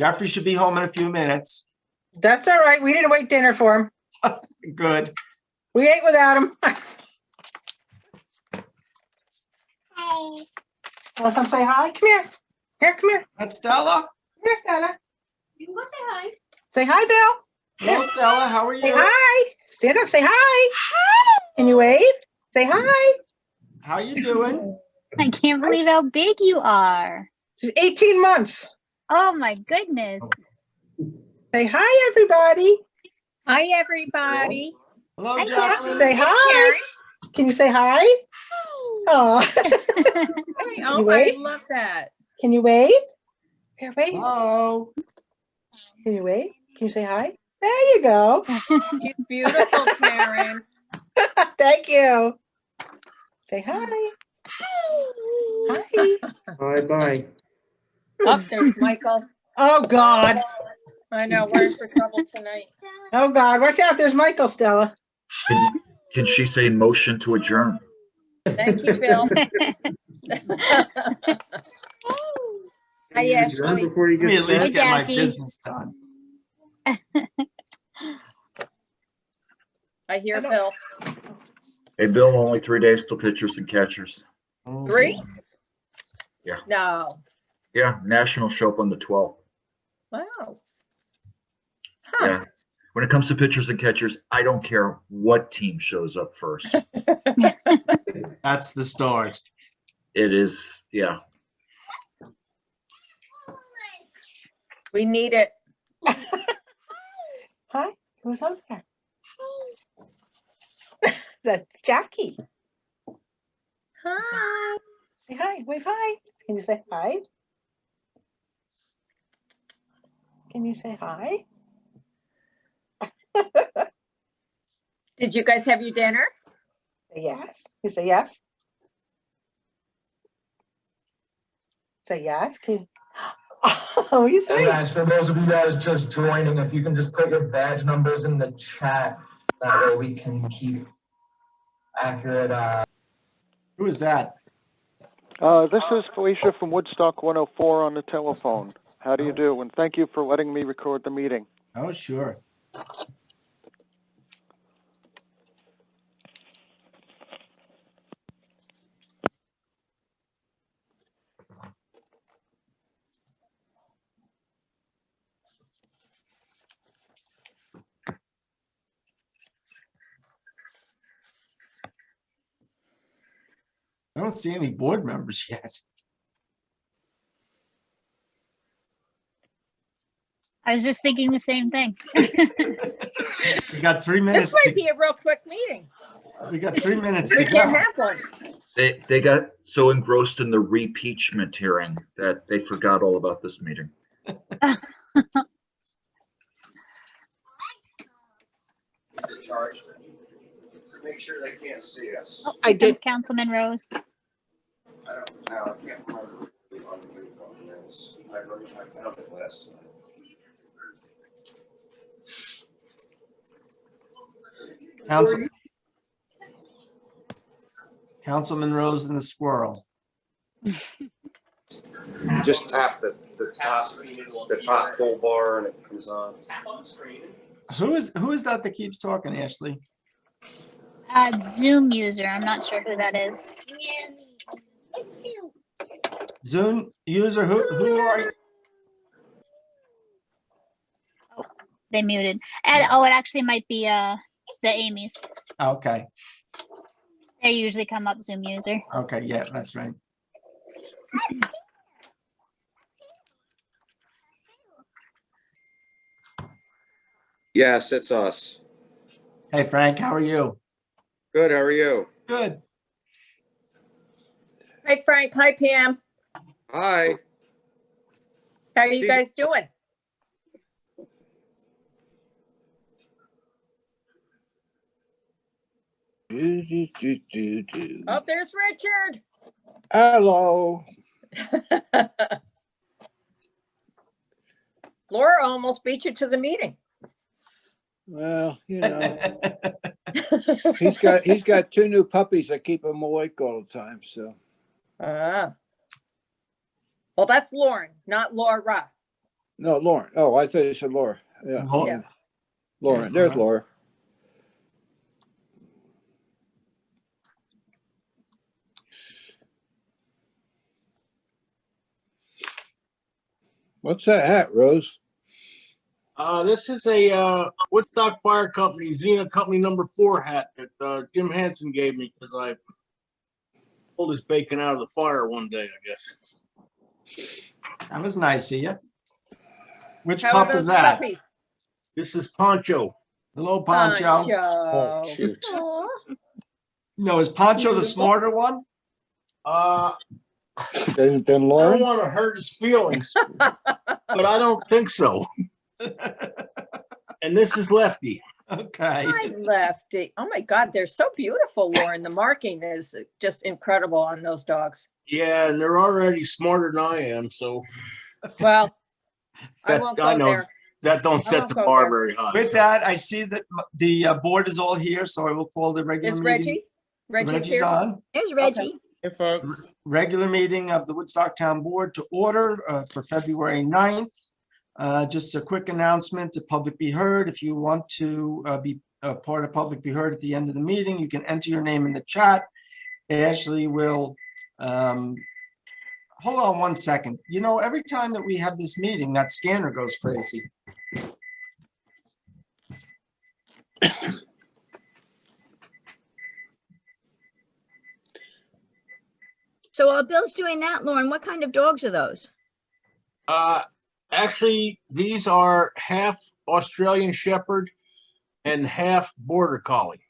Jeffrey should be home in a few minutes. That's all right. We didn't wait dinner for him. Good. We ate without him. Hi. Want to come say hi? Come here. Here, come here. That's Stella. Here, Stella. You can go say hi. Say hi, Bill. Hello, Stella. How are Say you? hi. Stand up. Say hi. Hi. Can you wave? Say hi. How you doing? I can't believe how big you are. She's 18 months. Oh my goodness. Say hi, everybody. Hi, everybody. Hello, Hi, Jeffrey. Say hi. Can you say hi? Oh. Oh, I wave? love that. Can you wave? Here, wave. Hello. Can you wave? Can you say hi? There you go. She's beautiful, Karen. Thank you. Say hi. Hi. Bye-bye. Oh, there's Michael. Oh, God. I know, we're in for trouble tonight. Oh, God. Watch out. There's Michael, Stella. Can she say motion to adjourn? Thank you, Bill. Hi, Ashley. Before you Let me get at least Hey, get my Jackie. business done. I hear Bill. Hey, Bill, only 3 days till pitchers and catchers. 3? Yeah. No. Yeah, National show up on the 12th. Wow. Huh. Yeah. When it comes to pitchers and catchers, I don't care what team shows up first. That's the start. It is, yeah. We need it. Hi. Who's over there? That's Jackie. Hi. Say hi. Wave hi. Can you say hi? Can you say hi? Did you guys have your dinner? Say yes. You say yes. Say yes. Can you... Oh, you say Hey guys, for those of you guys just joining, if you can just put your badge numbers in the chat, that way we can keep accurate. Who is that? This is Felicia from Woodstock 104 on the telephone. How do you do? And thank you for letting me record the meeting. Oh, sure. I don't see any board members yet. I was just thinking the same thing. We got 3 minutes. This might be a real quick meeting. We got 3 minutes to We go. can't have one. They got so engrossed in the reimpeachment hearing that they forgot all about this meeting. Charge. Make sure they can't see us. Oh, I here comes did. Councilman Rose. I don't know. I can't remember on the new one is. I found it last time. Councilman Rose and the squirrel. Just tap the top full bar and it comes on. Who is that keeps talking, Ashley? Zoom user. I'm not sure who that is. Zoom user, who are you? Oh, they muted. And oh, it actually might be the Amy's. Okay. They usually come up Zoom user. Okay, yeah, that's right. Yes, it's us. Hey, Frank, how are you? Good. How are you? Good. Hi, Frank. Hi, Pam. Hi. How are you guys doing? Oh, there's Richard. Hello. Laura almost beat you to the meeting. Well, you know, he's got 2 new puppies that keep him awake all the time. So, Well, that's Lauren, not Laura. No, Lauren. Oh, I thought you said Laura. Yeah, Hold- Yeah. Lauren. There's Laura. What's that hat, Rose? This is a Woodstock Fire Company, Xena Company #4 hat that Jim Hansen gave me because I pulled his bacon out of the fire one day, I guess. That was nice of you. Which How are pup those is that? puppies? This is Poncho. Hello, Poncho. Oh, shoot. Aw. No, is Poncho the smarter one? Uh, Then I don't Lauren? want to hurt his feelings, but I don't think so. And this is Lefty. Okay. Hi, Lefty. Oh my God, they're so beautiful, Lauren. The marking is just incredible on those dogs. Yeah, and they're already smarter than I am, so Well, I That- won't I go know. there. that don't I set won't the go bar there. very high. With so. that, I see that the board is all here, so I will call the regular Is meeting. Reggie? Reggie's Reggie's here? on. There's Reggie. Hey, folks. Regular meeting of the Woodstock Town Board to order for February 9th. Just a quick announcement to public be heard. If you want to be a part of public be heard at the end of the meeting, you can enter your name in the chat. Ashley will, hold on one second. You know, every time that we have this meeting, that scanner goes crazy. So while Bill's doing that, Lauren, what kind of dogs are those? Actually, these are half Australian Shepherd and half Border Collie.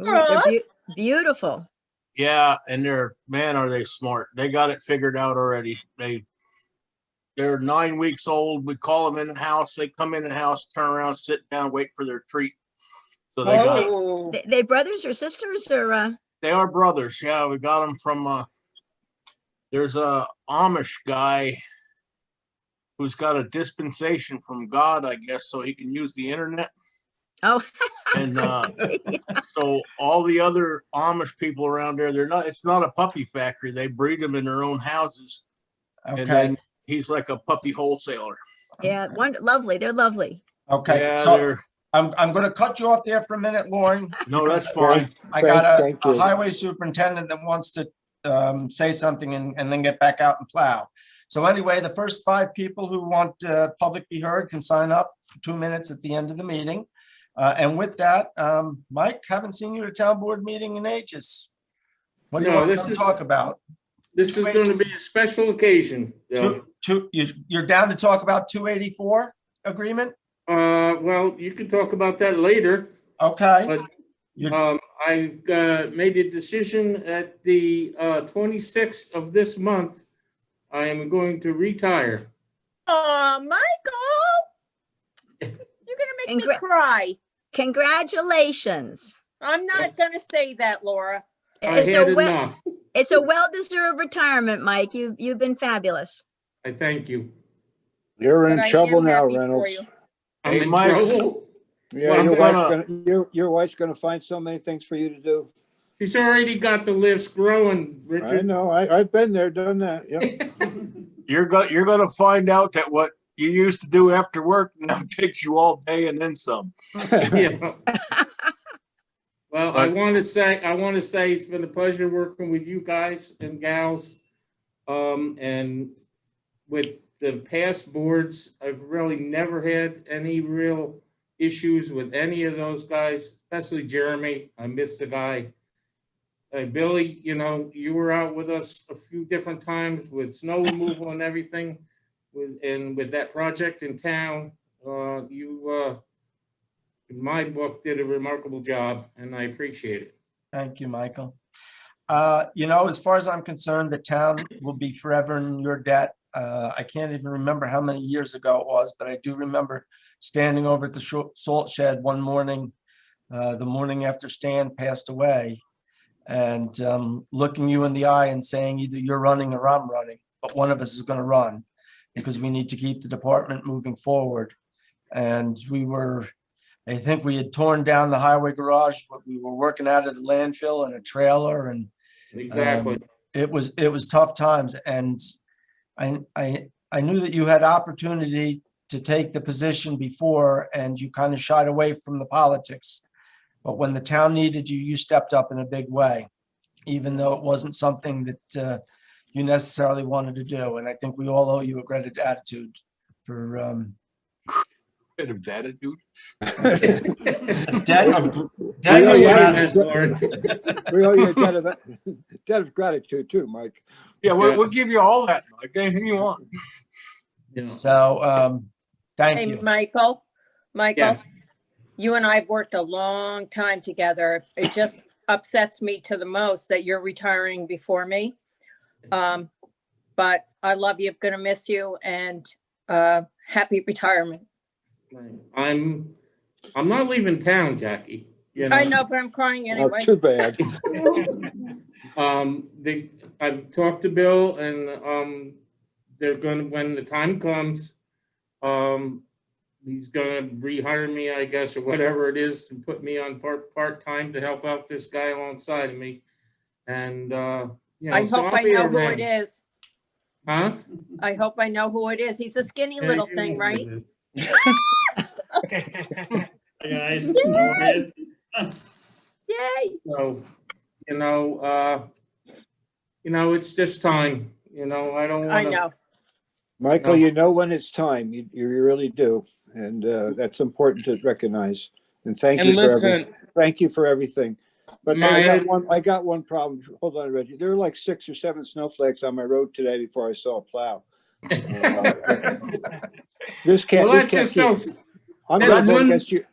Ooh, they're Aw. beautiful. Yeah, and man, are they smart. They got it figured out already. They're 9 weeks old. We call them in the house. They come in the house, turn around, sit down, wait for their treat. So they got, Oh, They brothers or sisters or they are brothers. Yeah, we got them from, there's a Amish guy who's got a dispensation from God, I guess, so he can use the internet. oh. And so all the other Amish people around there, it's not a puppy factory. They breed them in their own houses. And Okay, then he's like a puppy wholesaler. Yeah, lovely. They're lovely. okay. Yeah, So I'm going to cut you off there for a minute, Lauren. no, that's fine. I got Thank a you. highway superintendent that wants to say something and then get back out and plow. So anyway, the first 5 people who want public be heard can sign up for 2 minutes at the end of the meeting. And with that, Mike, haven't seen you at a town board meeting in ages. What do you No, want this to is- talk about? This is going to be a special occasion. You're down to talk about 284 agreement? Well, you can talk about that later. Okay. But I've made a decision at the 26th of this month. I am going to retire. oh, Michael. You're gonna make me cry. Congratulations. I'm not gonna say that, Laura. I It's had a well, enough. it's a well-deserved retirement, Mike. You've been fabulous. I thank you. You're But in I am trouble now, happy for Reynolds. you. I'm Hey, in Mike. trouble. Yeah, Well, your wife's gonna find so many things for you to do. She's already got the list growing, I Richard. know, I've been there, done that, yep. You're gonna find out that what you used to do after work now takes you all day and then some. Yeah. Well, I want to say it's been a pleasure working with you guys and gals. And with the past boards, I've really never had any real issues with any of those guys, especially Jeremy. I miss the guy. Billy, you know, you were out with us a few different times with snow removal and everything. With that project in town, you, in my book, did a remarkable job, and I appreciate it. Thank you, Michael. You know, as far as I'm concerned, the town will be forever in your debt. I can't even remember how many years ago it was, but I do remember standing over at the salt shed one morning, the morning after Stan passed away, and looking you in the eye and saying either you're running or I'm running, but one of us is going to run because we need to keep the department moving forward. And I think we had torn down the highway garage, but we were working out of the landfill in a trailer, and Exactly. it was tough times. And I knew that you had opportunity to take the position before, and you kind of shied away from the politics. But when the town needed you, you stepped up in a big way, even though it wasn't something that you necessarily wanted to do. And I think we all owe you a great attitude for Bit of attitude. debt of We owe you gratitude. we owe you a debt of gratitude too, Mike. Yeah, we'll give you all that, like anything you want. So, thank Hey, you. Michael, Yes. you and I have worked a long time together. It just upsets me to the most that you're retiring before me. But I love you, gonna miss you, and happy retirement. I'm not leaving town, Jackie. You I know, but I'm crying Oh, anyway. too bad. I've talked to Bill, and they're gonna, when the time comes, he's gonna rehire me, I guess, or whatever it is, and put me on part-time to help out this guy alongside of me. And you know, I so hope I'll I be know who around. it is. Huh? I hope I know who it is. He's a skinny little thing, right? Hey guys, Yay! Yay! So, it's just time. I don't I want to. know. Michael, No. you know when it's time. You really do. And that's important to recognize. And thank and you for listen, everything. Thank you for everything. But my I got one problem. Hold on, Reggie. There were like 6 or 7 snowflakes on my road today before I saw a plow. This can't. Well, we that's can't just so. keep- I'm that's going to vote one- against you.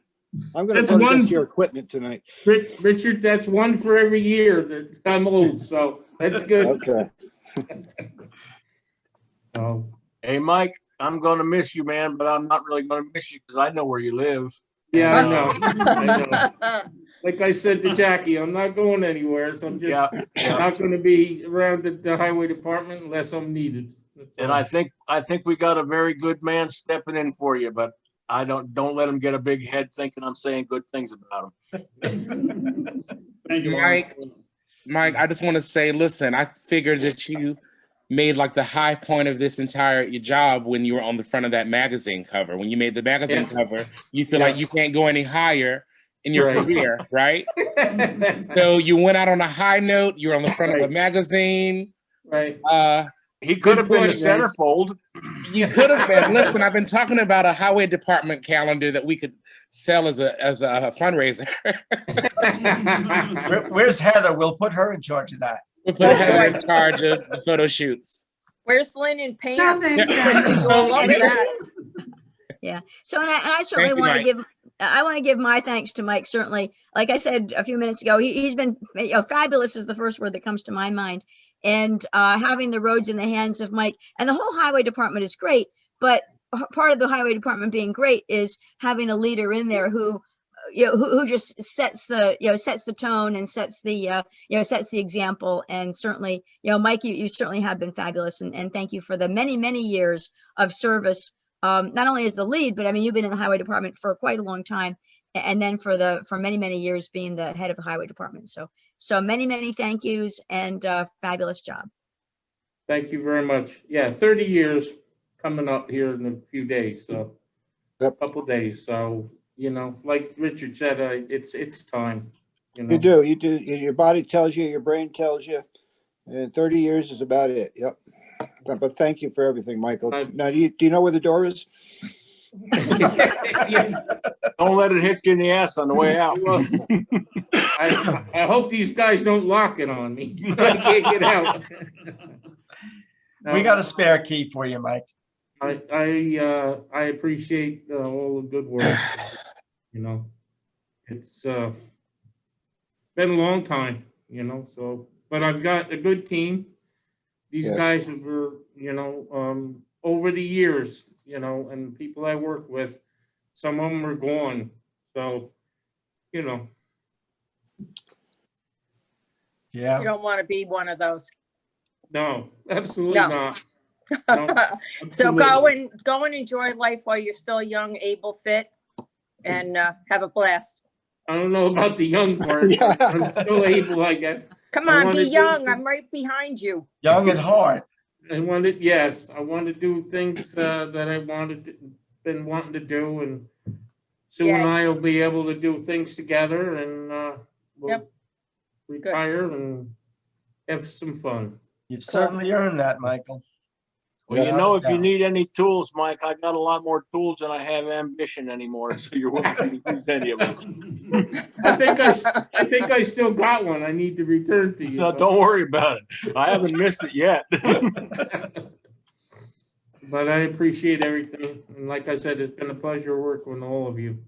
I'm going to that's vote one against for- your equipment tonight. Richard, that's one for every year that I'm old, so that's good. Okay. Oh, Hey, Mike, I'm gonna miss you, man, but I'm not really gonna miss you because I know where you live. yeah, I And, know. I know. Like I said to Jackie, I'm not going anywhere, so I'm just Yeah. not going to be around the highway department unless I'm needed. That's And all. I think we got a very good man stepping in for you, but I don't let him get a big head thinking I'm saying good things about him. Thank you, Mike, I just want to say, listen, I figured that you made like the high point of this entire your job when you were on the front of that magazine cover. When you made the magazine cover, you feel like you can't go any higher in your Right. career, right? So you went out on a high note. You were on the front of a magazine. Right. He could have been the point, centerfold. You could have been. Listen, I've been talking about a highway department calendar that we could sell as a fundraiser. Where's Heather? We'll put her in charge of that. We'll put Heather in charge of the photo shoots. Where's Lynn and Pam? No, thanks, guys. All over And that. Yeah. So, and I certainly Thank you, want to Mike. give, I want to give my thanks to Mike, certainly. Like I said a few minutes ago, he's been, fabulous is the first word that comes to my mind. And having the roads in the hands of Mike, and the whole highway department is great, but part of the highway department being great is having a leader in there who, who just sets the, sets the tone and sets the, sets the example. And certainly, Mike, you certainly have been fabulous. And thank you for the many, many years of service. Not only as the lead, but I mean, you've been in the highway department for quite a long time. And then for many, many years being the head of the highway department. So many, many thank yous and fabulous job. Thank you very much. Yeah, 30 years coming up here in a few days, so a couple days. So, like Richard said, it's time. You do. Your body tells you, your brain tells you, and 30 years is about it. Yep. But thank you for everything, Michael. Now, do you know where the door is? Don't let it hit you in the ass on the way out. I hope these guys don't lock it on me. I can't get out. We got a spare key for you, Mike. I appreciate all the good words. It's been a long time, so, but I've got a good team. These guys were, over the years, and people I work with, some of them are gone. So, Yeah. You don't want to be one of those. No, absolutely No. not. No, So absolutely. go and enjoy life while you're still young, able, fit, and have a blast. I don't know about the young part. But I'm still able, I guess. Come I on, wanna be do young. things- I'm right behind you. Young at heart. I want to do things that I wanted to been wanting to do, and Sue Yeah. and I will be able to do things together, and we'll Yep. retire and have some fun. You've certainly earned that, Michael. Well, you Without know, a if you doubt. need any tools, Mike, I got a lot more tools than I have ambition anymore, so you're welcome to use any of them. I think I still got one. I need to return to you. No, don't worry about it. I haven't missed it yet. But I appreciate everything. And like I said, it's been a pleasure working with all of you.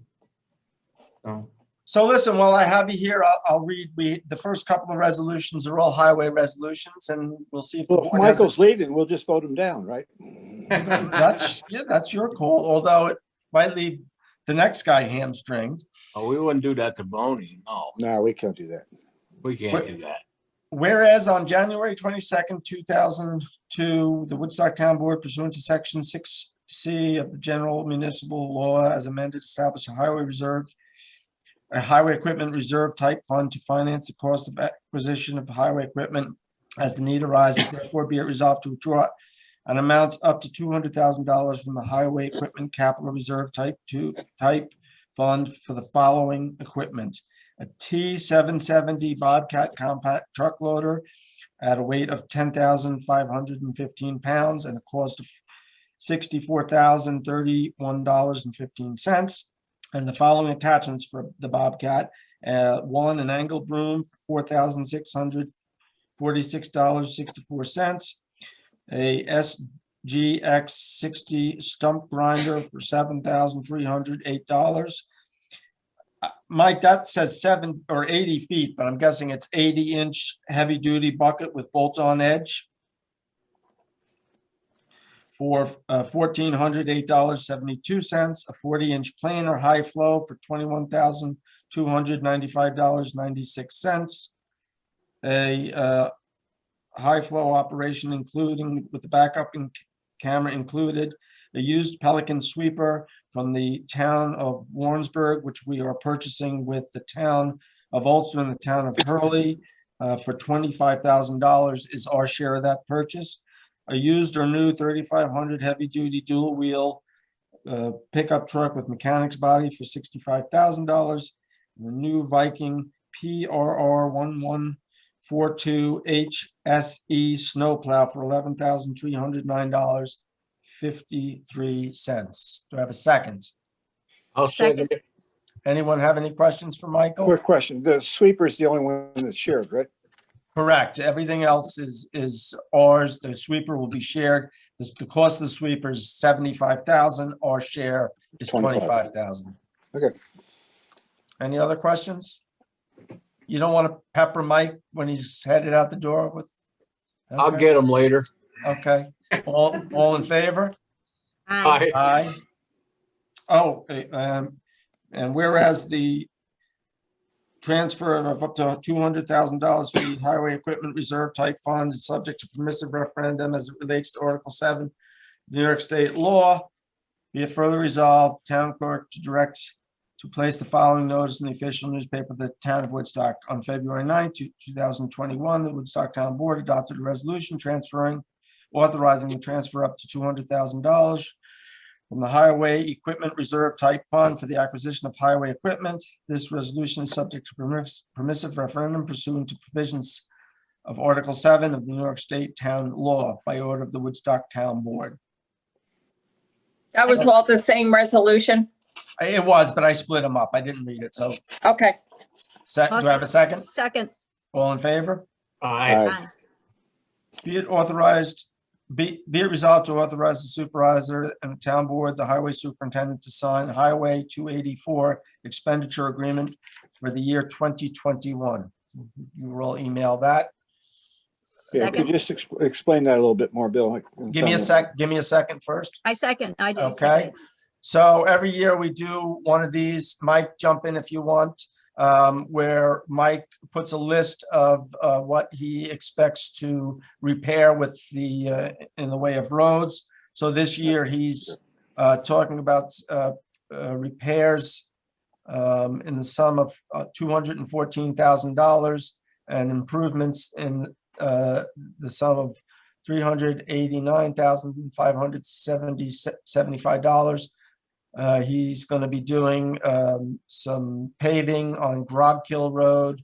So listen, while I have you here, I'll read. The first couple of resolutions are all highway resolutions, and we'll see if the Well, if board has Michael's leaving, we'll just vote him down, right? that's your call, although it might leave the next guy hamstringed. Oh, we wouldn't do that to Boney. No, No, we can't do that. we can't do that. Whereas on January 22nd, 2002, the Woodstock Town Board pursuant to Section 6C of the General Municipal Law as amended established a highway equipment reserve type fund to finance the cost of acquisition of highway equipment as the need arises. Therefore, be it resolved to withdraw an amount up to $200,000 from the highway equipment capital reserve type fund for the following equipment: a T770 Bobcat compact truck loader at a weight of 10,515 pounds and a cost of $64,031.15. And the following attachments for the Bobcat: one, an angle broom for $4,646.64, a SGX 60 stump grinder for $7,308. Mike, that says 7 or 80 feet, but I'm guessing it's 80-inch heavy-duty bucket with bolt-on edge for $1,408.72, a 40-inch planer high flow for $21,295.96, a high flow operation including with the backup camera included, a used Pelican sweeper from the town of Warrensburg, which we are purchasing with the town of Ulster and the town of Hurley for $25,000 is our share of that purchase. A used or new 3,500 heavy-duty dual-wheel pickup truck with mechanic's body for $65,000. The new Viking PRR 1142 HSE snowplow for $11,309.53. Do I have a second? I'll second it. Anyone have any questions for Michael? Quick question. The sweeper is the only one that's shared, right? Correct. Everything else is ours. The sweeper will be shared. The cost of the sweeper is $75,000. Our share is $25,000. Okay. Any other questions? You don't want to pepper Mike when he's headed out the door with? I'll Okay. get him later. Okay. All in favor? Aye. Aye. Oh, and whereas the transfer of up to $200,000 for the highway equipment reserve type fund is subject to permissive referendum as it relates to Article 7 of New York State law. Be it further resolved, the town clerk to direct to place the following notice in the official newspaper of the town of Woodstock on February 9th, 2021. The Woodstock Town Board adopted a resolution authorizing the transfer up to $200,000 from the Highway Equipment Reserve Type Fund for the acquisition of highway equipment. This resolution is subject to permissive referendum pursuant to provisions of Article 7 of the New York State Town Law by order of the Woodstock Town Board. That was all the same resolution? It was, but I split them up. I didn't read it, so. Okay. Do I have a second? Second. All in favor? Aye. Be it resolved to authorize the supervisor and the town board, the highway superintendent to sign Highway 284 expenditure agreement for the year 2021. You will all email that. Yeah, could you just explain that a little bit more, Bill? Give me a second first. I second. I did. Okay. So every year we do one of these. Mike, jump in if you want, where Mike puts a list of what he expects to repair with the in the way of roads. So this year he's talking about repairs in the sum of $214,000 and improvements in the sum of $389,575. He's going to be doing some paving on Grogkill Road,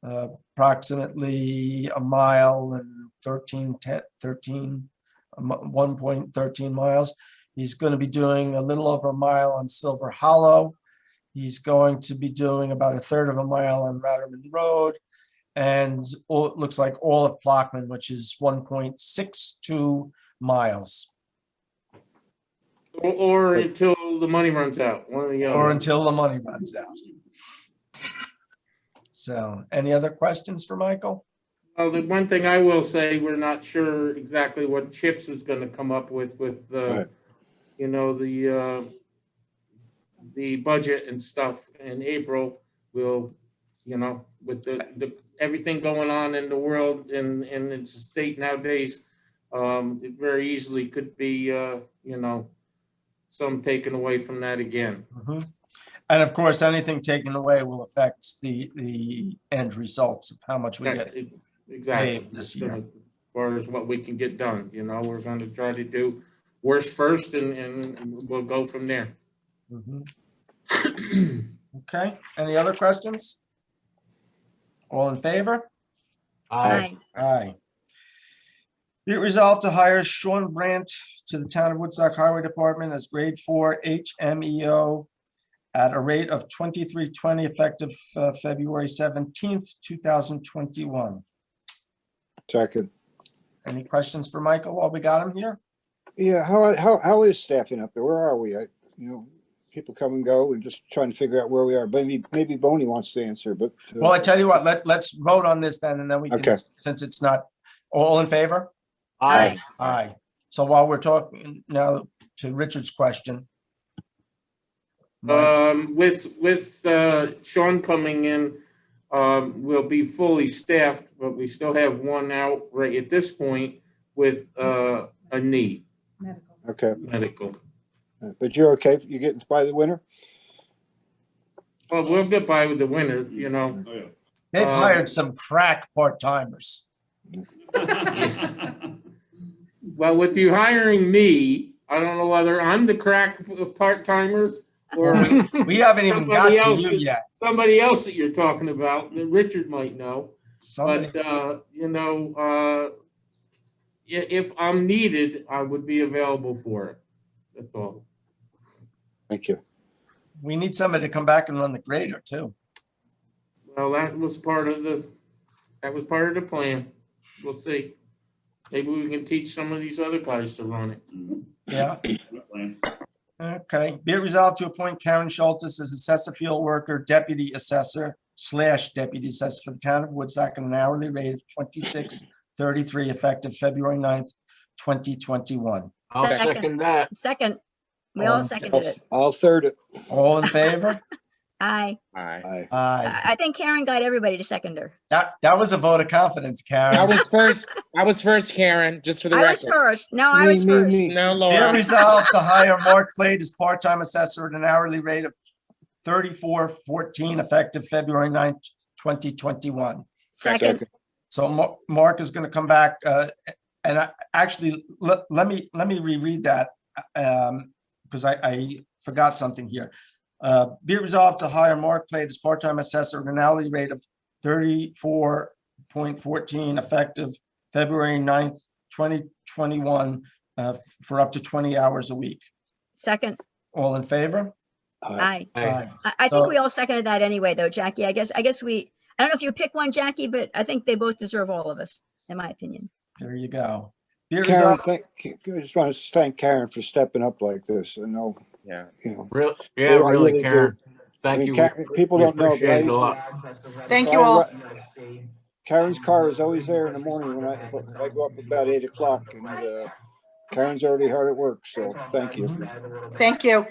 approximately a mile and 1.13 miles. He's going to be doing a little over a mile on Silver Hollow. He's going to be doing about a third of a mile on Ratterman Road, and it looks like all of Flockman, which is 1.62 miles. Or until the money runs out. One or the other. Or until the money runs out. So, any other questions for Michael? Well, the one thing I will say, we're not sure exactly what Chips is going to come up with Right. you know, the budget and stuff in April. Will, you know, with the everything going on in the world and its state nowadays, it very easily could be, you know, some taken away from that again. Mhm. And of course, anything taken away will affect the end results of how much we get. Exactly. paid this It's gonna- year. As far as what we can get done, you know, we're going to try to do worst first, and we'll go from there. Mhm. Okay, any other questions? All in favor? Aye. Aye. Be it resolved to hire Sean Brandt to the Town of Woodstock Highway Department as grade 4 HMEO at a rate of $23.20 effective February 17th, 2021. Second. Any questions for Michael while we got him here? Yeah, how is staffing up there? Where are we? People come and go and just trying to figure out where we are. Maybe Boney wants to answer, but. Well, I tell you what, let's vote on this then, and then we can, Okay. since it's not, all in favor? Aye. Aye. So while we're talking now to Richard's question. With Sean coming in, we'll be fully staffed, but we still have one out right at this point with a knee Okay, medical. but you're okay? You getting by the winter? Well, we'll get by with the winter, you know. They've hired some crack part-timers. Well, with you hiring me, I don't know whether I'm the crack of part-timers or We haven't even got somebody to else. you yet. Somebody else that you're talking about, that Richard might know. Somebody, But, you know, if I'm needed, I would be available for it. That's all. Thank you. we need somebody to come back and run the grader too. Well, that was part of the plan. We'll see. Maybe we can teach some of these other guys to run it. Yeah. Okay. Be it resolved to appoint Karen Schultes as assessor field worker, deputy assessor / deputy assessor for the town of Woodstock at an hourly rate of $26.33 effective February 9th, 2021. I'll Second. second that. Second. We all seconded it. I'll third it. All in favor? Aye. Aye. Aye. I think Karen got everybody to second her. That was a vote of confidence, I Karen. was first, Karen, just for the I was record. first. No, I was Me, first. me. No, Be it Laura. resolved to hire Mark Clade as part-time assessor at an hourly rate of $34.14 effective February 9th, 2021. Second. So Mark is going to come back, and let me reread that because I forgot something here. Be it resolved to hire Mark Clade as part-time assessor at an hourly rate of $34.14 effective February 9th, 2021 for up to 20 hours a week. Second. All in favor? Aye. Aye. I think So- we all seconded that anyway, though, Jackie. I guess I don't know if you pick one, Jackie, but I think they both deserve all of us, in my opinion. There you go. Be it Karen, resolved. I just want to thank Karen for stepping up like this. I know, Yeah. Real, I yeah, really really, do. Karen. I Thank mean, you. Karen, people We don't know, but appreciate it a lot. Thank you all. Karen's car is always there in the morning when I go up about 8 o'clock, and Karen's already hard at work, so thank you. Thank you.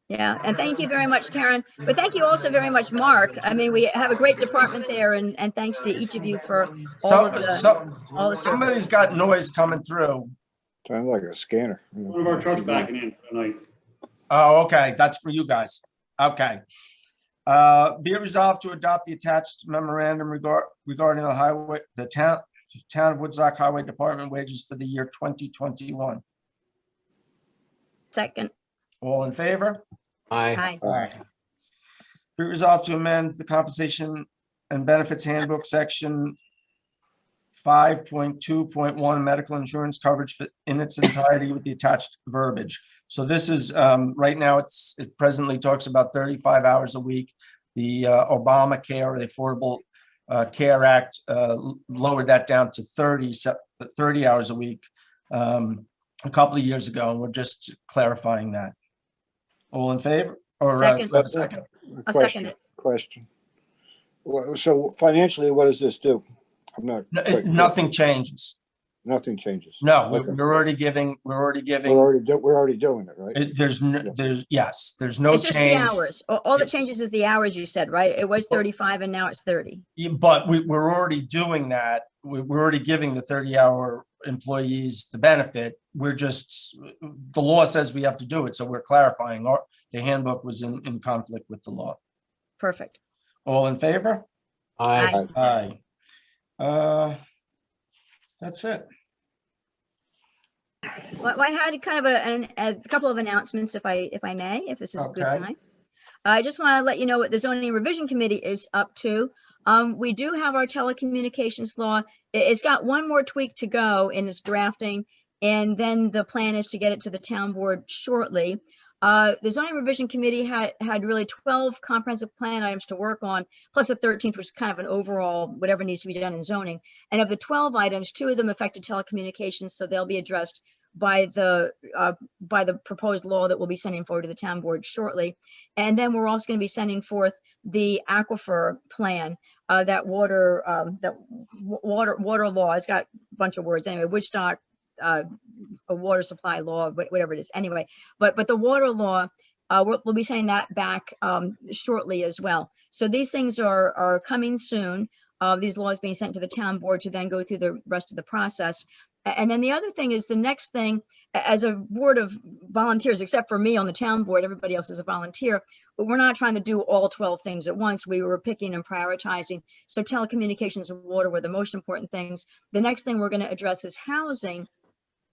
Yeah, and thank you very much, Karen. But thank you also very much, Mark. I mean, we have a great department there, and thanks to each of you for all of the Somebody's service. got noise coming through. Sounds like a scanner. One of our trucks backing in for the night. Oh, okay. That's for you guys. Okay. Be it resolved to adopt the attached memorandum regarding the town of Woodstock Highway Department wages for the year 2021. Second. All in favor? Aye. Aye. Be resolved to amend the compensation and benefits handbook section 5.2.1 medical insurance coverage in its entirety with the attached verbiage. So this is, right now, it presently talks about 35 hours a week. The Obamacare, or the Affordable Care Act, lowered that down to 30 hours a week a couple of years ago, and we're just clarifying that. All in favor? Or Second. do I have a second? I'll second it. Question. So financially, what does this do? I'm not. quite clear. Nothing changes. Nothing changes. No, Okay. we're already giving, We're already doing it, right? there's no It's just the change. hours. All that changes is the hours you said, right? It was 35 and now it's 30. But we're already doing that. We're already giving the 30-hour employees the benefit. We're just, the law says we have to do it, so we're clarifying. The handbook was in conflict with the law. Perfect. All in favor? Aye. Aye. That's it. Well, I had kind of a couple of announcements, if I may, if this is a good Okay. time. I just want to let you know what the zoning revision committee is up to. We do have our telecommunications law. It's got one more tweak to go in its drafting, and then the plan is to get it to the town board shortly. The zoning revision committee had really 12 comprehensive plan items to work on, plus a 13th, which is kind of an overall whatever needs to be done in zoning. And of the 12 items, 2 of them affected telecommunications, so they'll be addressed by the proposed law that we'll be sending forward to the town board shortly. And then we're also going to be sending forth the aquifer plan, that water law. It's got a bunch of words anyway. Woodstock, a water supply law, whatever it is. Anyway, but the water law, we'll be sending that back shortly as well. So these things are coming soon. These laws being sent to the town board to then go through the rest of the process. And then the other thing is the next thing, as a board of volunteers, except for me on the town board, everybody else is a volunteer, but we're not trying to do all 12 things at once. We were picking and prioritizing. So telecommunications and water were the most important things. The next thing we're going to address is housing.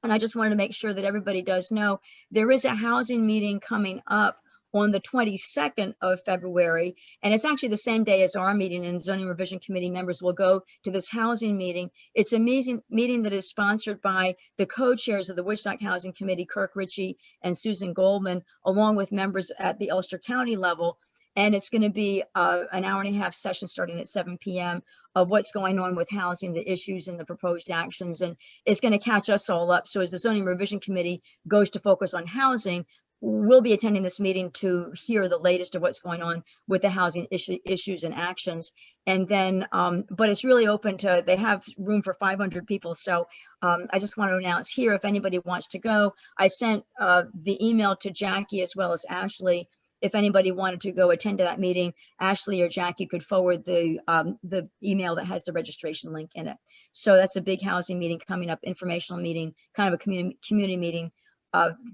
And I just wanted to make sure that everybody does know there is a housing meeting coming up on the 22nd of February. And it's actually the same day as our meeting, and zoning revision committee members will go to this housing meeting. It's a meeting that is sponsored by the co-chairs of the Woodstock Housing Committee, Kirk Ritchie and Susan Goldman, along with members at the Ulster County level. And it's going to be an hour-and-a-half session starting at 7 p.m. of what's going on with housing, the issues and the proposed actions. And it's going to catch us all up. So as the zoning revision committee goes to focus on housing, we'll be attending this meeting to hear the latest of what's going on with the housing issues and actions. And then, but it's really open to, they have room for 500 people. So I just want to announce here, if anybody wants to go, I sent the email to Jackie as well as Ashley. If anybody wanted to go attend to that meeting, Ashley or Jackie could forward the email that has the registration link in it. So that's a big housing meeting coming up, informational meeting, kind of a community meeting,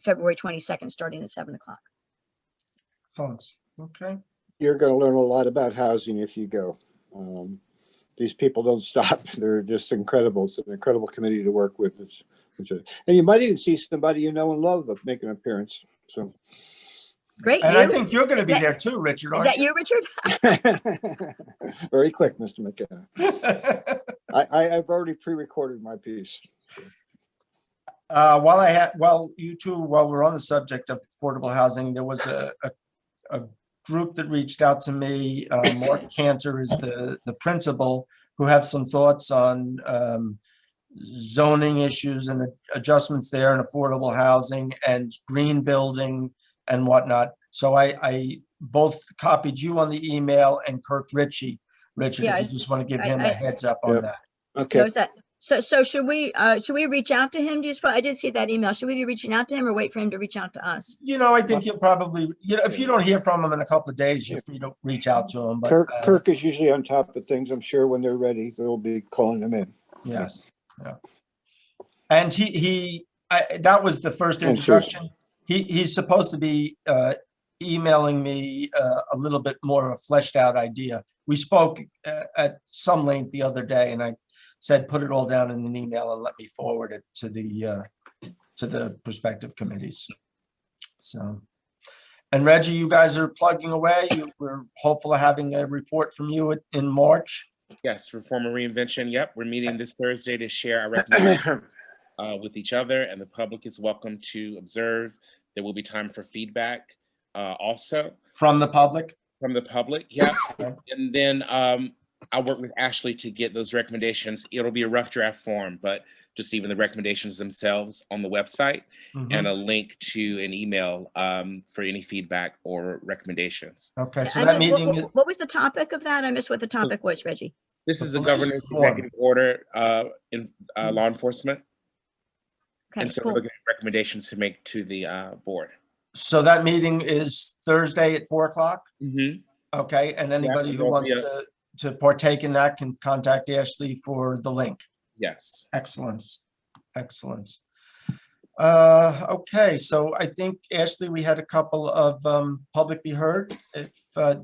February 22nd, starting at 7 o'clock. Excellent. Okay. You're going to learn a lot about housing if you go. These people don't stop. They're just incredible. It's an incredible committee to work with. And you might even see somebody you know and love make an appearance. So. Great. And I think you're going to be there too, Richard. Is that you, Richard? Very quick, Mr. McKenna. I've already pre-recorded my piece. While you two, while we're on the subject of affordable housing, there was a group that reached out to me. Mark Cantor is the principal, who have some thoughts on zoning issues and adjustments there and affordable housing and green building and whatnot. So I both copied you on the email and Kirk Ritchie. Richard, if you just want to give him a heads up on that. Okay. Knows that. So should we reach out to him? I did see that email. Should we be reaching out to him or wait for him to reach out to us? I think you'll probably, if you don't hear from him in a couple of days, you're free to reach out to him. But Kirk is usually on top of things. I'm sure when they're ready, they'll be calling them in. Yes. Yeah. And that was the first introduction. He's supposed to be emailing me a little bit more of a fleshed out idea. We spoke at some length the other day, and I said, put it all down in an email and let me forward it to the prospective committees. So And Reggie, you guys are plugging away. We're hopeful of having a report from you in March. Yes, Reform and Reinvention. Yep, we're meeting this Thursday to share our recommendations with each other, and the public is welcome to observe. There will be time for feedback also. From the public? From the public, yeah. Okay. And then I'll work with Ashley to get those recommendations. It'll be a rough draft form, but just even the recommendations themselves on the website and a link to an email for any feedback or recommendations. Okay, so I that missed- meeting, what was the topic of that? I missed what the topic was, Reggie. This is the police governor's form. executive order in law enforcement. Okay, And so cool. we're looking at recommendations to make to the board. so that meeting is Thursday at 4 o'clock? Mm-hmm. Okay, and anybody who there'll wants be to partake in that can contact Ashley for the link. Yes. Excellent, excellent. Okay, so I think, Ashley, we had a couple of public be heard. If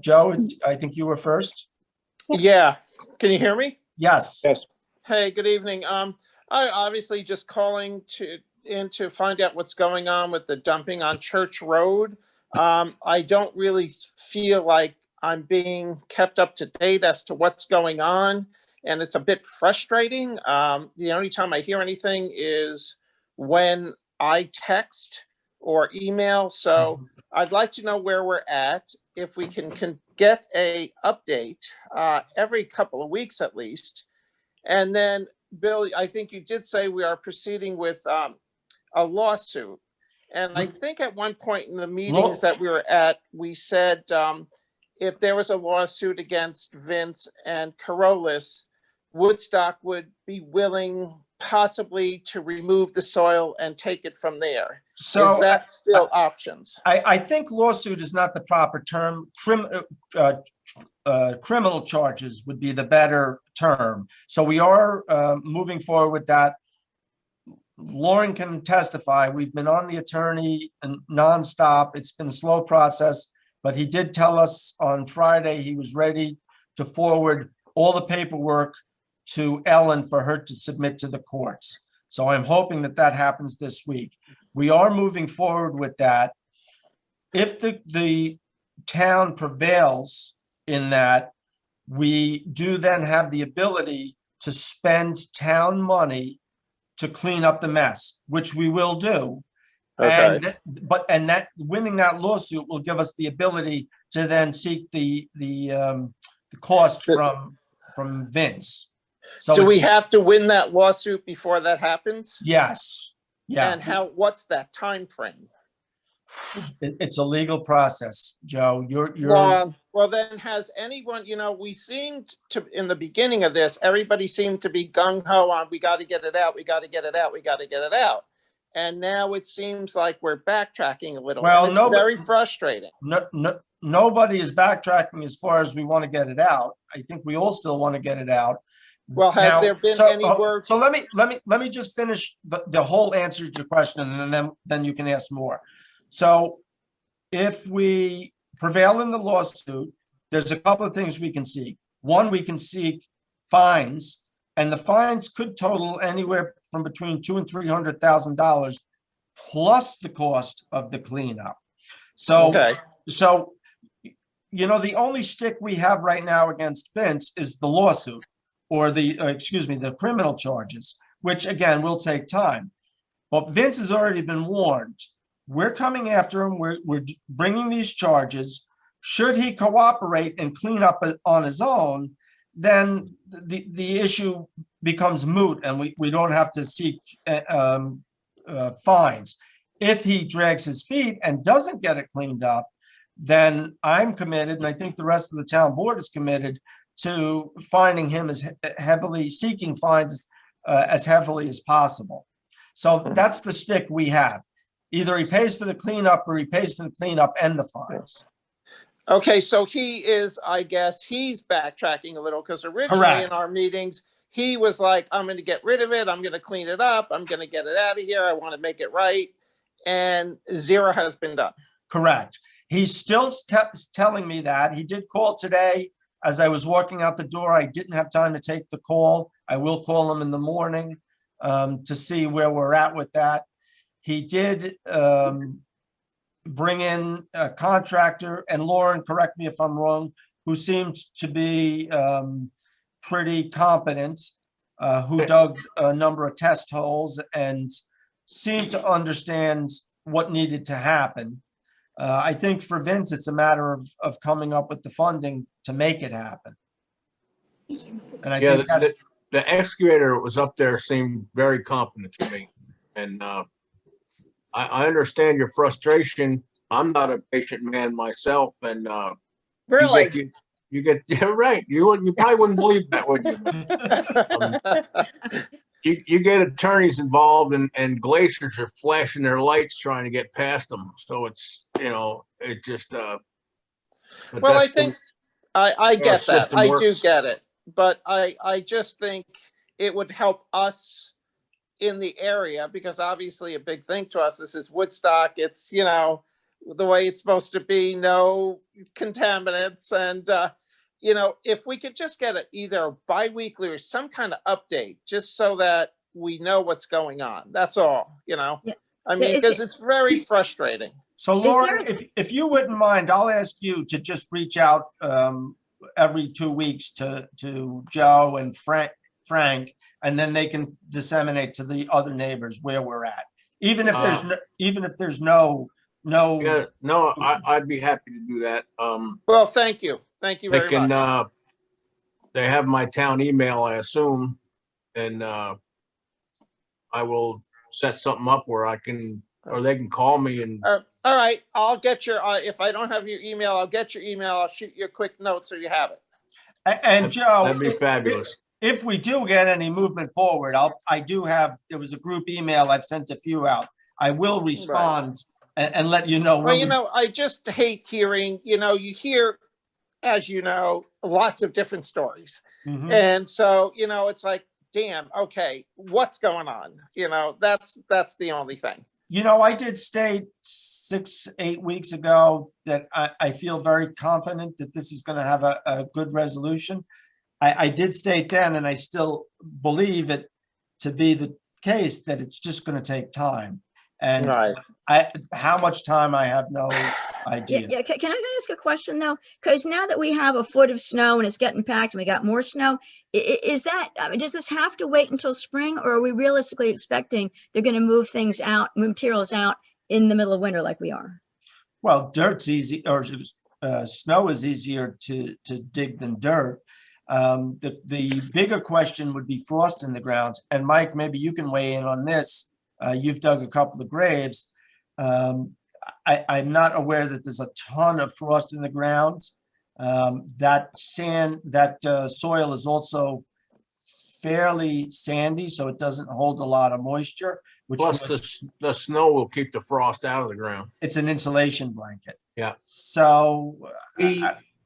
Joe, I think you were first. Yeah, can you hear me? Yes. Yes. Hey, good evening. I obviously just calling to find out what's going on with the dumping on Church Road. I don't really feel like I'm being kept up to date as to what's going on, and it's a bit frustrating. The only time I hear anything is when I text or email. So I'd like to know where we're at. If we can get a update every couple of weeks at least. And then, Bill, I think you did say we are proceeding with a lawsuit. And I think at one point in the meetings that we were at, we said if there was a lawsuit against Vince and Carolus, Woodstock would be willing possibly to remove the soil and take it from there. So is that still options? I think lawsuit is not the proper term. Criminal charges would be the better term. So we are moving forward with that. Lauren can testify. We've been on the attorney nonstop. It's been a slow process, but he did tell us on Friday he was ready to forward all the paperwork to Ellen for her to submit to the courts. So I'm hoping that that happens this week. We are moving forward with that. If the town prevails in that, we do then have the ability to spend town money to clean up the mess, which we will do. Okay. And that winning that lawsuit will give us the ability to then seek the cost from Vince. So do we it's- have to win that lawsuit before that happens? Yes. Yeah. And what's that time frame? It's a legal process, Joe. You're Well, then has anyone, we seemed to, in the beginning of this, everybody seemed to be gung-ho on, we got to get it out, we got to get it out, we got to get it out. And now it seems like we're backtracking a little. Well, and it's very frustrating. nobody is backtracking as far as we want to get it out. I think we all still want to get it out. Well, has there been any word? So let me just finish the whole answer to your question, and then you can ask more. So if we prevail in the lawsuit, there's a couple of things we can seek. One, we can seek fines, and the fines could total anywhere from between $200,000 and $300,000 plus the cost of the cleanup. So, so the only stick we have right now against Vince is the lawsuit, or the criminal charges, which again will take time. But Vince has already been warned. We're coming after him. We're bringing these charges. Should he cooperate and clean up on his own, then the issue becomes moot, and we don't have to seek fines. If he drags his feet and doesn't get it cleaned up, then I'm committed, and I think the rest of the town board is committed to finding him seeking fines as heavily as possible. So that's the stick we have. Either he pays for the cleanup or he pays for the cleanup and the fines. Okay, so I guess he's backtracking a little, because originally in our meetings, he was like, I'm going to get rid of it. I'm going to clean it up. I'm going to get it out of here. I want to make it right. And zero has been done. Correct. He's still telling me that. He did call today. As I was walking out the door, I didn't have time to take the call. I will call him in the morning to see where we're at with that. He did bring in a contractor, and Lauren, correct me if I'm wrong, who seemed to be pretty competent, who dug a number of test holes and seemed to understand what needed to happen. I think for Vince, it's a matter of coming up with the funding to make it happen. And I Yeah, think that, the excavator that was up there seemed very competent to me. And I understand your frustration. I'm not a patient man myself, and Really? you get yeah, right. You probably wouldn't believe that, would you? You get attorneys involved, and glaciers are flashing their lights trying to get past them. So it's, it just but Well, I that's the think I get that. system I do works. get it. But I just think it would help us in the area, because obviously a big thing to us, this is Woodstock. It's, the way it's supposed to be, no contaminants. And, if we could just get it either bi-weekly or some kind of update, just so that we know what's going on. That's all, I mean, because it's very frustrating. so Lauren, if you wouldn't mind, I'll ask you to just reach out every 2 weeks to Joe and Frank, and then they can disseminate to the other neighbors where we're at. Even if there's no. Yeah, no, I'd be happy to do that. Well, thank you. Thank you They very can, much. they have my town email, I assume, and I will set something up where I can, or they can call me and. All right, I'll get your, if I don't have your email, I'll get your email. I'll shoot you a quick note so you have it. And Joe, That'd be fabulous. If we do get any movement forward, there was a group email, I've sent a few out. I will respond and let you know. Well, I just hate hearing, you hear, as you know, lots of different stories. Mhm. And so, it's like, damn, okay, what's going on? That's the only thing. I did state 6-8 weeks ago that I feel very confident that this is going to have a good resolution. I did state then, and I still believe it to be the case, that it's just going to take time. And how much time, I have no idea. Yeah. Can I ask a question though? Because now that we have a foot of snow and it's getting packed and we got more snow, is that, does this have to wait until spring, or are we realistically expecting they're going to move things out, materials out in the middle of winter like we are? Well, dirt's easy, or snow is easier to dig than dirt. The bigger question would be frost in the grounds. And Mike, maybe you can weigh in on this. You've dug a couple of graves. I'm not aware that there's a ton of frost in the grounds. That soil is also fairly sandy, so it doesn't hold a lot of moisture. Plus the snow will keep the frost out of the ground. It's an insulation blanket. Yeah. So.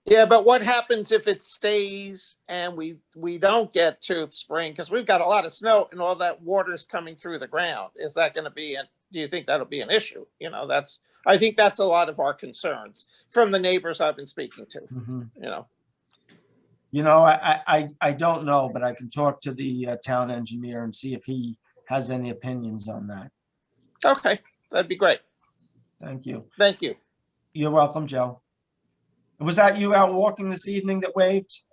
Yeah, but what happens if it stays and we don't get to spring? Because we've got a lot of snow and all that water's coming through the ground. Is that going to be, do you think that'll be an issue? I think that's a lot of our concerns from the neighbors I've been speaking to, I don't know, but I can talk to the town engineer and see if he has any opinions on that. Okay, that'd be great. Thank you. Thank you. You're welcome, Joe. Was that you out walking this evening that waved?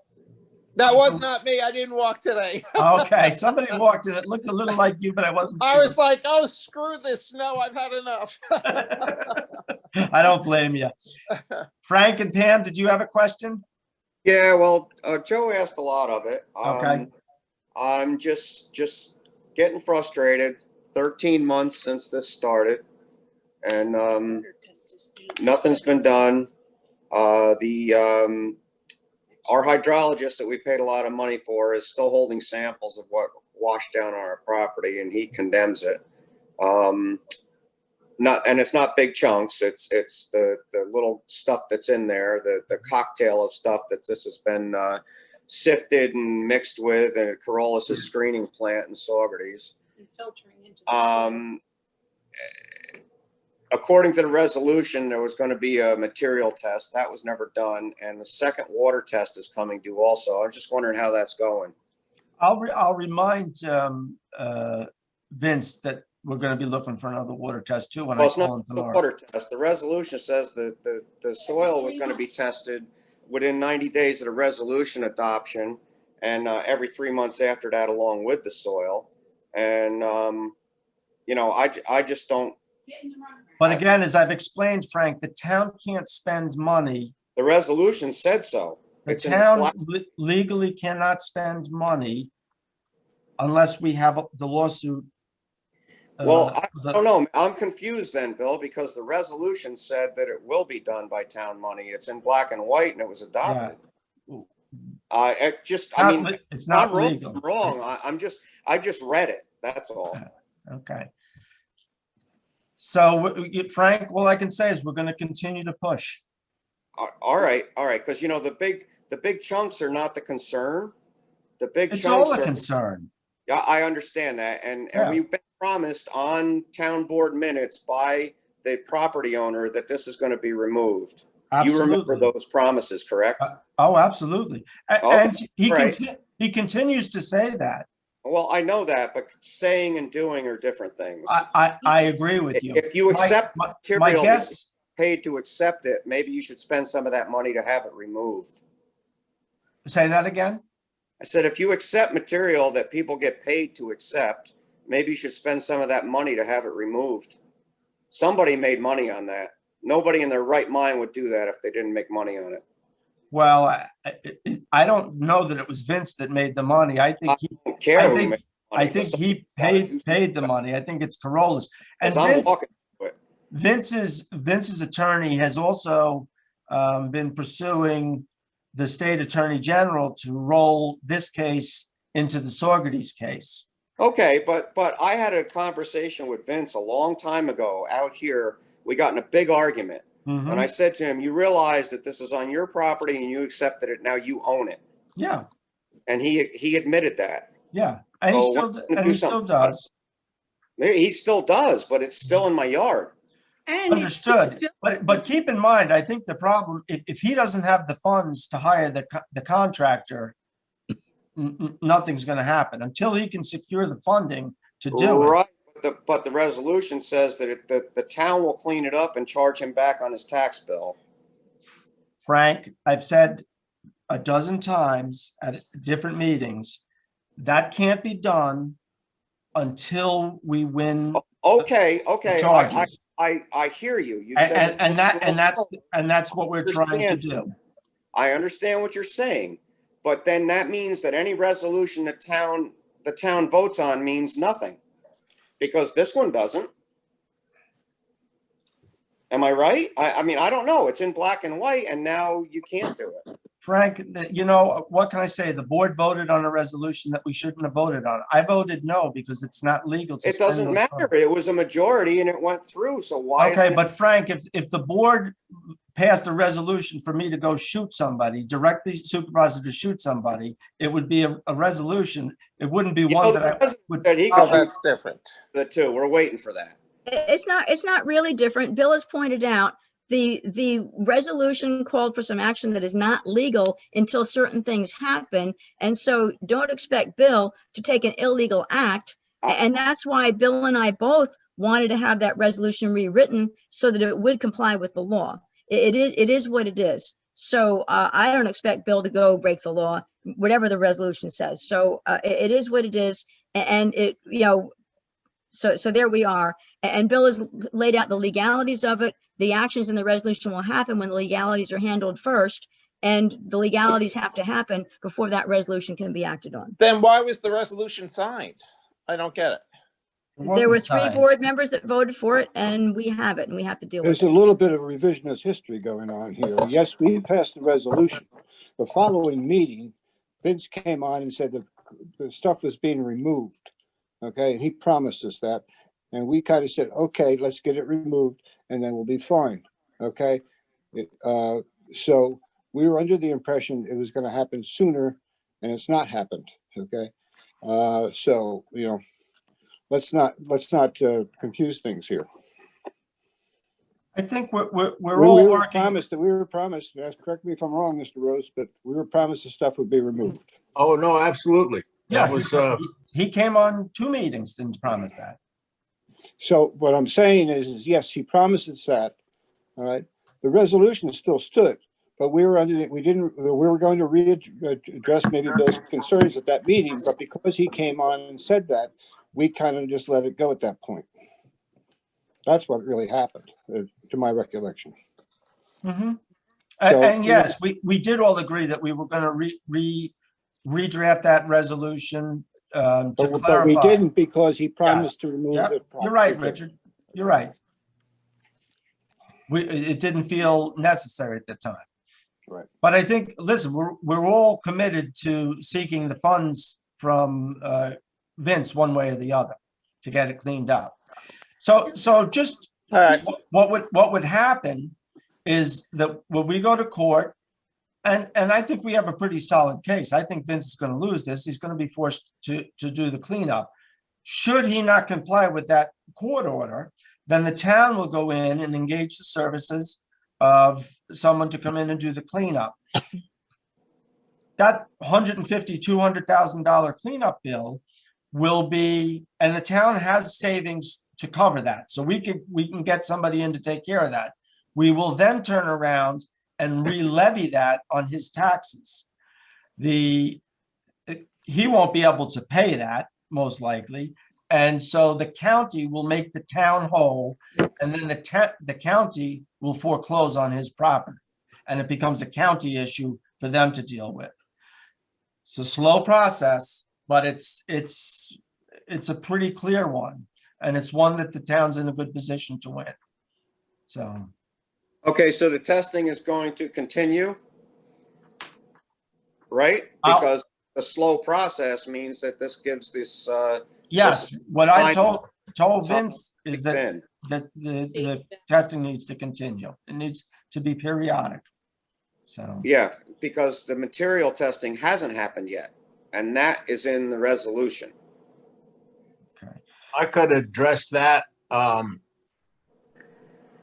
That was not me. I didn't walk today. Okay, somebody walked in. It looked a little like you, but I wasn't I sure. was like, oh, screw this snow. I've had enough. I don't blame you. Frank and Pam, did you have a question? Yeah, well, Joe asked a lot of it. Okay. I'm just getting frustrated. 13 months since this started, and nothing's been done. Our hydrologist that we paid a lot of money for is still holding samples of what washed down on our property, and he condemns it. And it's not big chunks. It's the little stuff that's in there, the cocktail of stuff that this has been sifted and mixed with, and Corollas' screening plant in Saugerties. Filtering into According to the resolution, there was going to be a material test. That was never done. And the second water test is coming due also. I'm just wondering how that's going. I'll remind Vince that we're gonna be looking for another water test too when Well, I it's call not him the tomorrow. water test. The resolution says that the soil was going to be tested within 90 days of the resolution adoption, and every 3 months after that, along with the soil. And you know, I just don't. But again, as I've explained, Frank, the town can't spend money. The resolution said so. The It's in town black- legally cannot spend money unless we have the lawsuit. Well, I don't know. I'm confused then, Bill, because the resolution said that it will be done by town money. It's in black and white, and it was adopted. I mean, it's not I'm wrong. legal. I'm wrong. I just read it. That's all. Okay. So Frank, all I can say is we're going to continue to push. All right. Because, you know, the big chunks are not the concern. The big It's chunks all a are concern. Yeah, I understand that. And we've been promised on town board minutes by the property owner that this is going to be removed. You remember those promises, correct? Oh, absolutely. And he continues to say that. Well, I know that, but saying and doing are different things. I agree with you. If you accept material, guess, paid to accept it, maybe you should spend some of that money to have it removed. Say that again? I said, if you accept material that people get paid to accept, maybe you should spend some of that money to have it removed. Somebody made money on that. Nobody in their right mind would do that if they didn't make money on it. Well, I don't know that it was Vince that made the money. I think he paid the money. I think it's Corolla's. And Vince's attorney has also been pursuing the state attorney general to roll this case into the Sorgerty's case. Okay, but I had a conversation with Vince a long time ago out here. We got in a big argument. And I said to him, you realize that this is on your property and you accepted it. Now you own it. Yeah. And he admitted that. Yeah. And he still does. He still does, but it's still in my yard. And understood. But keep in mind, I think the problem, if he doesn't have the funds to hire the contractor, nothing's going to happen until he can secure the funding to do it. Right. But the resolution says that the town will clean it up and charge him back on his tax bill. Frank, I've said a dozen times at different meetings, that can't be done until we win. Okay. I hear you. You said that's what we're trying to do. I understand what you're saying, but then that means that any resolution the town votes on means nothing. Because this one doesn't. Am I right? I mean, I don't know. It's in black and white, and now you can't do it. Frank, you know, what can I say? The board voted on a resolution that we shouldn't have voted on. I voted no because it's not legal to It doesn't matter. It was a majority and it went through. So why? Okay, but Frank, if the board passed a resolution for me to go shoot somebody, direct the supervisor to shoot somebody, it would be a resolution. It wouldn't be one that I would. That's different. The two, we're waiting for that. It's not really different. Bill has pointed out the resolution called for some action that is not legal until certain things happen. And so don't expect Bill to take an illegal act. And that's why Bill and I both wanted to have that resolution rewritten so that it would comply with the law. It is what it is. So I don't expect Bill to go break the law, whatever the resolution says. So it is what it is. And it, you know, so there we are. And Bill has laid out the legalities of it. The actions in the resolution will happen when the legalities are handled first, and the legalities have to happen before that resolution can be acted on. Then why was the resolution signed? I don't get it. There were three board members that voted for it, and we have it, and we have to deal with it. There's a little bit of revisionist history going on here. Yes, we passed the resolution. The following meeting, Vince came on and said that the stuff was being removed. Okay, and he promised us that. And we kind of said, okay, let's get it removed and then we'll be fine. Okay. So we were under the impression it was going to happen sooner, and it's not happened. Okay. So, you know, let's not confuse things here. I think we're all working. We were promised, correct me if I'm wrong, Mr. Rose, but we were promised the stuff would be removed. Oh, no, absolutely. Yeah, That was, he came on 2 meetings, didn't promise that. So what I'm saying is yes, he promises that, all right? The resolution still stood, but we were going to readdress maybe those concerns at that meeting, but because he came on and said that, we kind of just let it go at that point. That's what really happened, to my recollection. Mm-hmm. So, And yes, we did all agree that we were going to redraft that resolution to clarify. But we didn't because he promised to remove Yep. the. You're right, Richard. You're right. It didn't feel necessary at the time. Right. But I think, listen, we're all committed to seeking the funds from Vince one way or the other to get it cleaned up. So just All right. what would happen is that when we go to court, and I think we have a pretty solid case. I think Vince is going to lose this. He's going to be forced to do the cleanup. Should he not comply with that court order, then the town will go in and engage the services of someone to come in and do the cleanup. That $150,000, $200,000 cleanup bill will be, and the town has savings to cover that. So we can get somebody in to take care of that. We will then turn around and re-levy that on his taxes. He won't be able to pay that, most likely. And so the county will make the town whole, and then the county will foreclose on his property. And it becomes a county issue for them to deal with. It's a slow process, but it's a pretty clear one. And it's one that the town's in a good position to win. So. Okay, so the testing is going to continue, right? Because the slow process means that this gives this. Yes, this what I time- told Vince is that the testing needs to continue. It needs to be periodic. So. Yeah, because the material testing hasn't happened yet, and that is in the resolution. I could address that.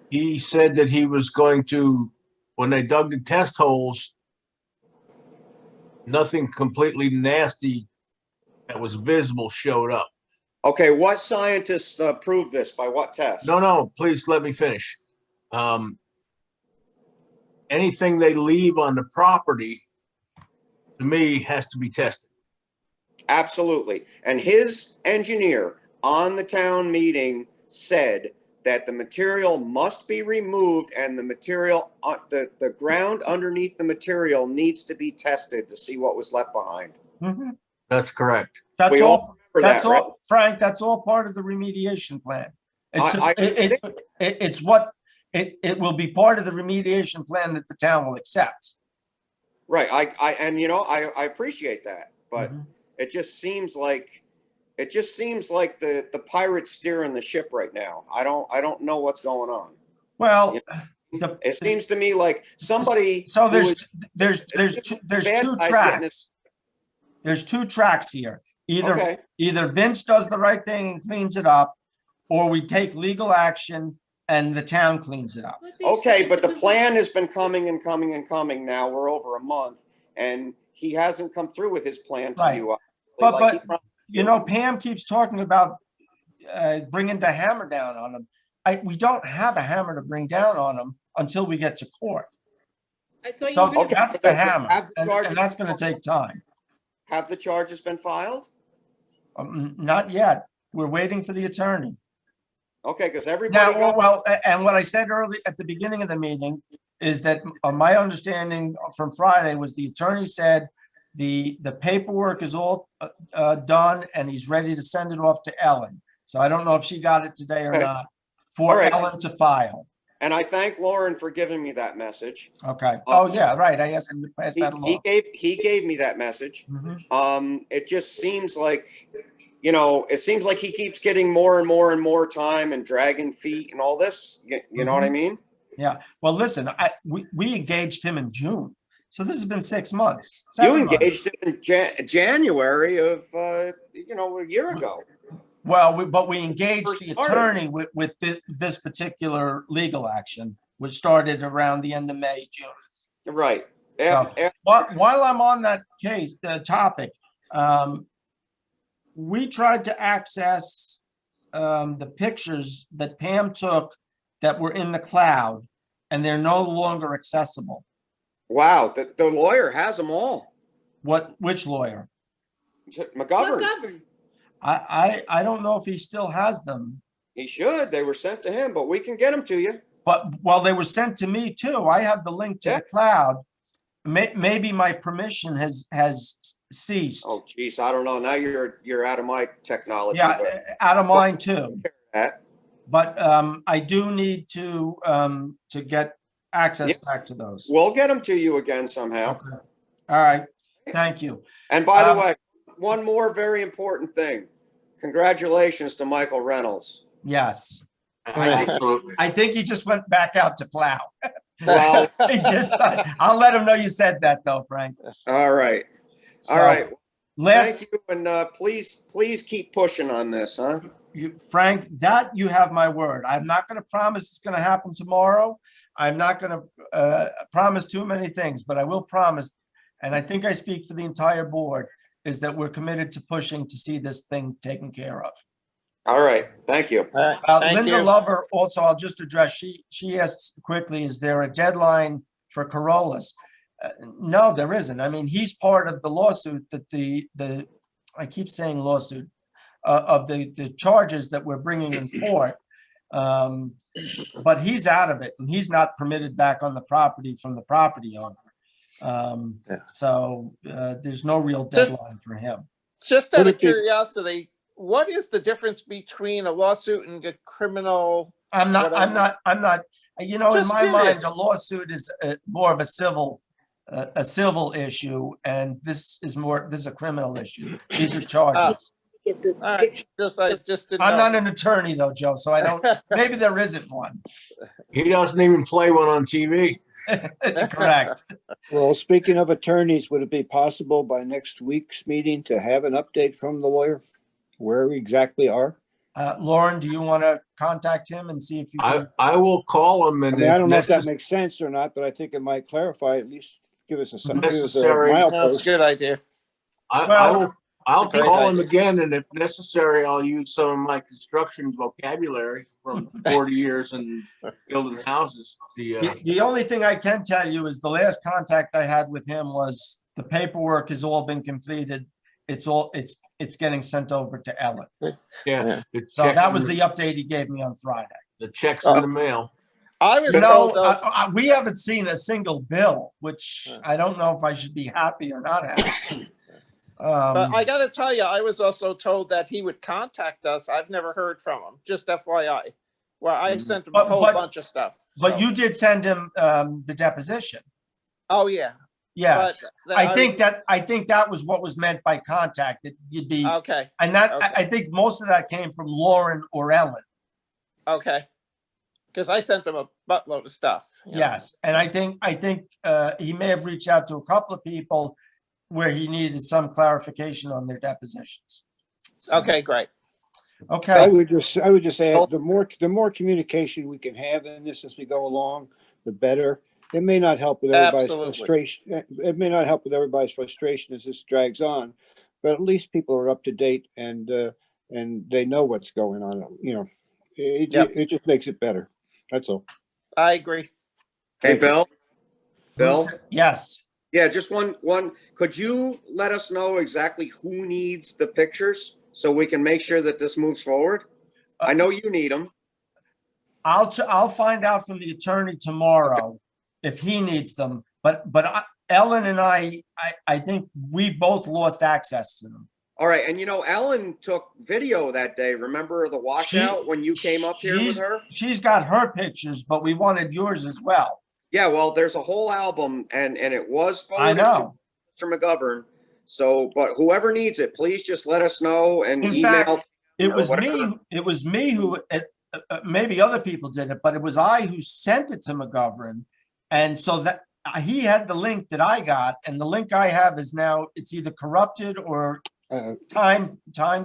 He said that he was going to, when they dug the test holes, nothing completely nasty that was visible showed up. Okay, what scientists proved this? By what test? No, please let me finish. Anything they leave on the property, to me, has to be tested. Absolutely. And his engineer on the town meeting said that the material must be removed and the material, the ground underneath the material needs to be tested to see what was left behind. Mm-hmm. That's correct. That's all. That's all, right? Frank. That's all part of the remediation plan. It will be part of the remediation plan that the town will accept. Right. I appreciate that, but it just seems like the pirates steering the ship right now. I don't know what's going on. Well, it seems to me like somebody. So there's two tracks. There's two tracks here. Either Vince does the right thing and cleans it up, or we take legal action and the town cleans it up. Okay, but the plan has been coming and coming and coming now. We're over a month, and he hasn't come through with his plan to you. But you know, Pam keeps talking about bringing the hammer down on him. We don't have a hammer to bring down on him until we get to court. I thought So you were that's the hammer, and that's going to take time. Have the charges been filed? Not yet. We're waiting for the attorney. Okay, because everybody. And what I said early at the beginning of the meeting is that my understanding from Friday was the attorney said the paperwork is all done and he's ready to send it off to Ellen. So I don't know if she got it today or not for Ellen to file. And I thank Lauren for giving me that message. Okay. Oh yeah, right. I asked him to pass that along. He gave me that message. It just seems like, it seems like he keeps getting more and more and more time and dragging feet and all this. You know what I mean? Yeah. Well, listen, we engaged him in June. So this has been 6 months. You engaged him in January of, a year ago. Well, but we engaged the attorney with this particular legal action, which started around the end of May, June. Right. So, while I'm on that topic, we tried to access the pictures that Pam took that were in the cloud, and they're no longer accessible. Wow, the lawyer has them all. Which lawyer? McGovern. McGovern. I don't know if he still has them. He should. They were sent to him, but we can get them to you. But, well, they were sent to me too. I have the link to the cloud. Maybe my permission has ceased. Oh, geez, I don't know. Now you're out of my technology. Yeah, but out of mine too. that. But I do need to get access back to those. We'll get them to you again somehow. Okay. All right. Thank you. And by the way, one more very important thing. Congratulations to Michael Reynolds. Yes. Absolutely. I think he just went back out to plow. Well, I'll let him know you said that though, Frank. all right. All So, right. Last, Thank you, and please keep pushing on this, huh? Frank, that you have my word. I'm not going to promise it's going to happen tomorrow. I'm not going to promise too many things, but I will promise, and I think I speak for the entire board, is that we're committed to pushing to see this thing taken care of. All right. Thank you. Thank Linda you. Lover, also, I'll just address, she asked quickly, is there a deadline for Corollas? No, there isn't. I mean, he's part of the lawsuit that I keep saying lawsuit, of the charges that we're bringing in court. But he's out of it, and he's not permitted back on the property from the property owner. So there's no real deadline for him. Just out of curiosity, what is the difference between a lawsuit and a criminal? I'm not, you know, in Just my mind, curious. the lawsuit is more of a civil issue, and this is a criminal issue. These are charges. Get the All right, picture. I just didn't I'm know. not an attorney though, Joe, so I don't, maybe there isn't one. He doesn't even play one on TV. Correct. Well, speaking of attorneys, would it be possible by next week's meeting to have an update from the lawyer? Where we exactly are? Lauren, do you want to contact him and see if you can? I will call him, I and mean, I don't know if that if makes sense or not, but I think it might clarify, at least give us a Necessary. That's a good idea. I'll Great call him idea. again, and if necessary, I'll use some of my construction vocabulary from 40 years in building houses. The only thing I can tell you is the last contact I had with him was the paperwork has all been completed. It's getting sent over to Ellen. Yeah. So that was the update he gave me on Friday. The checks in the mail. I was You told know, though, we haven't seen a single bill, which I don't know if I should be happy or not happy. but I got to tell you, I was also told that he would contact us. I've never heard from him. Just FYI. Well, I sent him a whole bunch of stuff. But so. you did send him the deposition. Oh yeah. Yes, But I think that was what was meant by contact. That you'd be Okay. and that Okay. I think most of that came from Lauren or Ellen. Okay. Because I sent him a buttload of stuff. you know. Yes, and I think he may have reached out to a couple of people where he needed some clarification on their depositions. So, Okay, great. okay. I would just add, the more communication we can have in this as we go along, the better. It may not help with everybody's Absolutely. frustration. It may not help with everybody's frustration as this drags on, but at least people are up to date and they know what's going on. You know, it just makes it better. That's all. I agree. Hey, Bill? Bill? Yes. Yeah, just one. Could you let us know exactly who needs the pictures so we can make sure that this moves forward? I know you need them. I'll find out from the attorney tomorrow if he needs them. But Ellen and I think we both lost access to them. All right, and you know, Ellen took video that day. Remember the washout when you came up here with her? She's got her pictures, but we wanted yours as well. Yeah, well, there's a whole album, and it was I forwarded to know. Mr. McGovern. So, but whoever needs it, please just let us know and In email. fact, it was me who maybe other people did it, but it was I who sent it to McGovern, and so that he had the link that I got, and the link I have is now it's either corrupted or time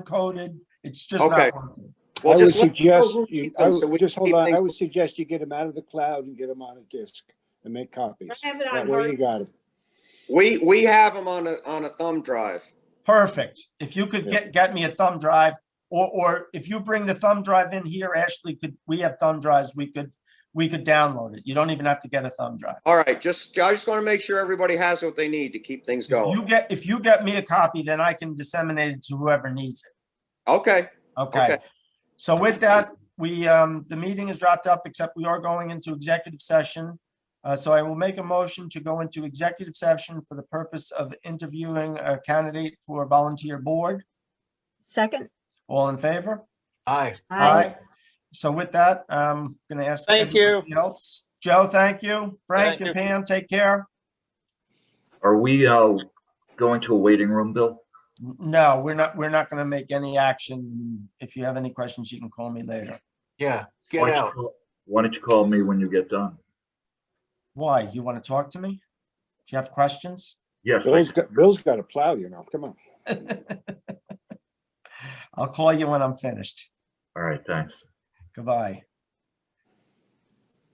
coded. It's just Okay. not working. Well, I would just let us know suggest who you, needs them so we just can hold keep on. things- I would suggest you get them out of the cloud and get them on a disk and make copies. I have it on That way you hard. got them. We have them on a thumb drive. Perfect. If you could get me a thumb drive, or if you bring the thumb drive in here, Ashley we have thumb drives, we could download it. You don't even have to get a thumb drive. All right, I just want to make sure everybody has what they need to keep things going. If you get me a copy, then I can disseminate it to whoever needs it. Okay. Okay. So with that, the meeting is wrapped up, except we are going into executive session. So I will make a motion to go into executive session for the purpose of interviewing a candidate for volunteer board. Second. All in favor? Aye. Aye. So with that, I'm going to ask Thank you. everybody else. Joe, thank you. Frank Thank and you. Pam, take care. Are we going to a waiting room, Bill? No, we're not going to make any action. If you have any questions, you can call me later. Yeah, get out. Why don't you call me when you get done? Why? You want to talk to me? Do you have questions? Yes. Bill's got a plow, you know, come on. I'll call you when I'm finished. All right, thanks. Goodbye.